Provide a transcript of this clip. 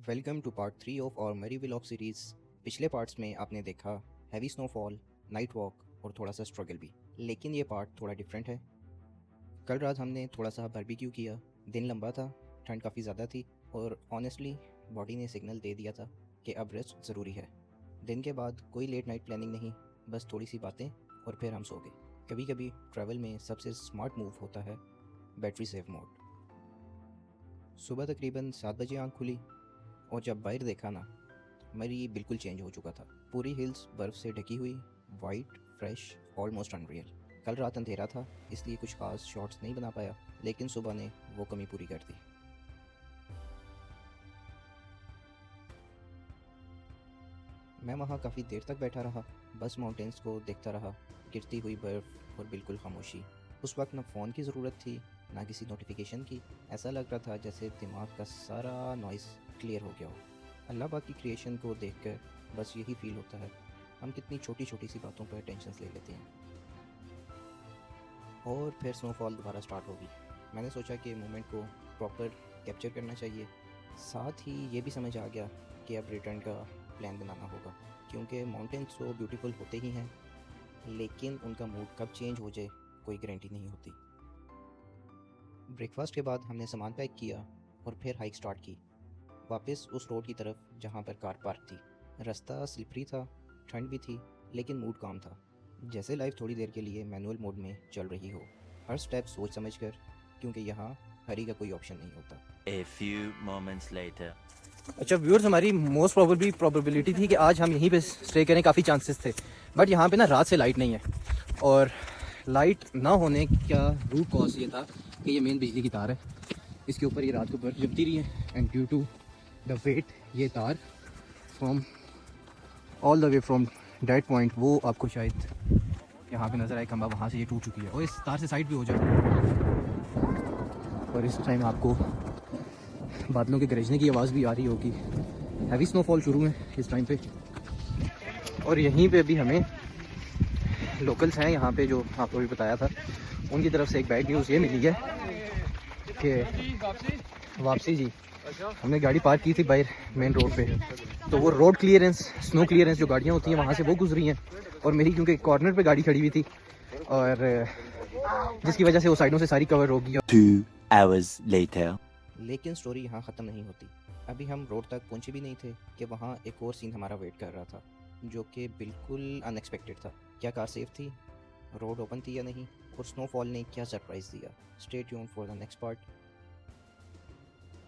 Welcome two part 3 of और मरी vlog series. पिछले पार्ट्स में आपने देखा हैवी स्नोफॉल, नाइट वॉक और थोड़ा सा स्ट्रगल भी, लेकिन ये पार्ट थोड़ा डिफरेंट है। कल रात हमने थोड़ा सा बारबेक्यू किया। दिन लंबा था, ठंड काफ़ी ज़्यादा थी और ऑनेस्टली बॉडी ने सिग्नल दे दिया था कि अब रेस्ट ज़रूरी है। दिन के बाद कोई लेट नाइट प्लानिंग नहीं, बस थोड़ी सी बातें और फिर हम सो गए। कभी कभी ट्रैवल में सबसे स्मार्ट मूव होता है बैटरी सेव मोड। सुबह तकरीबन 7 बजे आँख खुली और जब बाहर देखा ना, मरी बिल्कुल चेंज हो चुका था। पूरी हिल्स बर्फ़ से ढकी हुई, वाइट, फ्रेश, ऑलमोस्ट अनरियल। कल रात अंधेरा था इसलिए कुछ खास शॉट्स नहीं बना पाया, लेकिन सुबह ने वो कमी पूरी कर दी। मैं वहाँ काफ़ी देर तक बैठा रहा, बस माउंटेन्स को देखता रहा, गिरती हुई बर्फ़ और बिल्कुल खामोशी। उस वक्त ना फ़ोन की ज़रूरत थी ना किसी नोटिफिकेशन की। ऐसा लग रहा था जैसे दिमाग का सारा नॉइज़ क्लियर हो गया हो। अल्लाह पाक की क्रिएशन को देखकर बस यही फील होता है, हम कितनी छोटी छोटी सी बातों पर टेंशन ले लेते हैं। और फिर स्नोफॉल दोबारा स्टार्ट होगी। मैंने सोचा कि मोमेंट को प्रॉपर कैप्चर करना चाहिए। साथ ही ये भी समझ आ गया कि अब रिटर्न का प्लान बनाना होगा, क्योंकि माउंटेन्स तो ब्यूटीफुल होते ही हैं, लेकिन उनका मूड कब चेंज हो जाए कोई गारंटी नहीं होती। ब्रेकफास्ट के बाद हमने सामान पैक किया और फिर हाइक स्टार्ट की, वापस उस रोड की तरफ जहाँ पर कार पार्क थी। रास्ता स्लिपरी था, ठंड भी थी, लेकिन मूड काम था, जैसे लाइफ थोड़ी देर के लिए मैनुअल मोड में चल रही हो। हर स्टेप सोच समझ कर, क्योंकि यहाँ हरी का कोई ऑप्शन नहीं होता। A few moments later. अच्छा व्यूअर्स, हमारी मोस्ट प्रोबेबिलिटी थी कि आज हम यहीं पे स्टे करें, काफ़ी चांसेस थे, बट यहाँ पे ना रात से लाइट नहीं है। और लाइट ना होने का रूट कॉज ये था कि ये मेन बिजली की तार है, इसके ऊपर ये रात को बर्फ जमती रही है, and due to the weight ये तार from all the way from that point, वो आपको शायद यहाँ पे नज़र आए खंबा, वहाँ से ये टूट चुकी है और इस तार से साइड भी हो जाए। और इस टाइम आपको बादलों के गरजने की आवाज़ भी आ रही होगी। हैवी स्नोफॉल शुरू है इस टाइम पे। और यहीं पे अभी हमें लोकल्स हैं यहाँ पे, जो आपको भी बताया था, उनकी तरफ से एक बैड न्यूज़ ये मिली है कि वापसी जी, हमने गाड़ी पार्क की थी बाहर मेन रोड पे, तो वो रोड क्लियरेंस, स्नो क्लियरेंस जो गाड़ियाँ होती हैं वहाँ से वो गुजरी हैं, और मेरी क्योंकि कॉर्नर पे गाड़ी खड़ी हुई थी और जिसकी वजह से वो साइडों से सारी कवर होगी। 2 hours later. लेकिन स्टोरी यहाँ ख़त्म नहीं होती। अभी हम रोड तक पहुँचे भी नहीं थे कि वहाँ एक और सीन हमारा वेट कर रहा था, जो कि बिल्कुल अनएक्सपेक्टेड था। क्या कार सेफ थी, रोड ओपन थी या नहीं, और स्नोफॉल ने क्या सरप्राइज़ दिया। Stay tuned for the next part.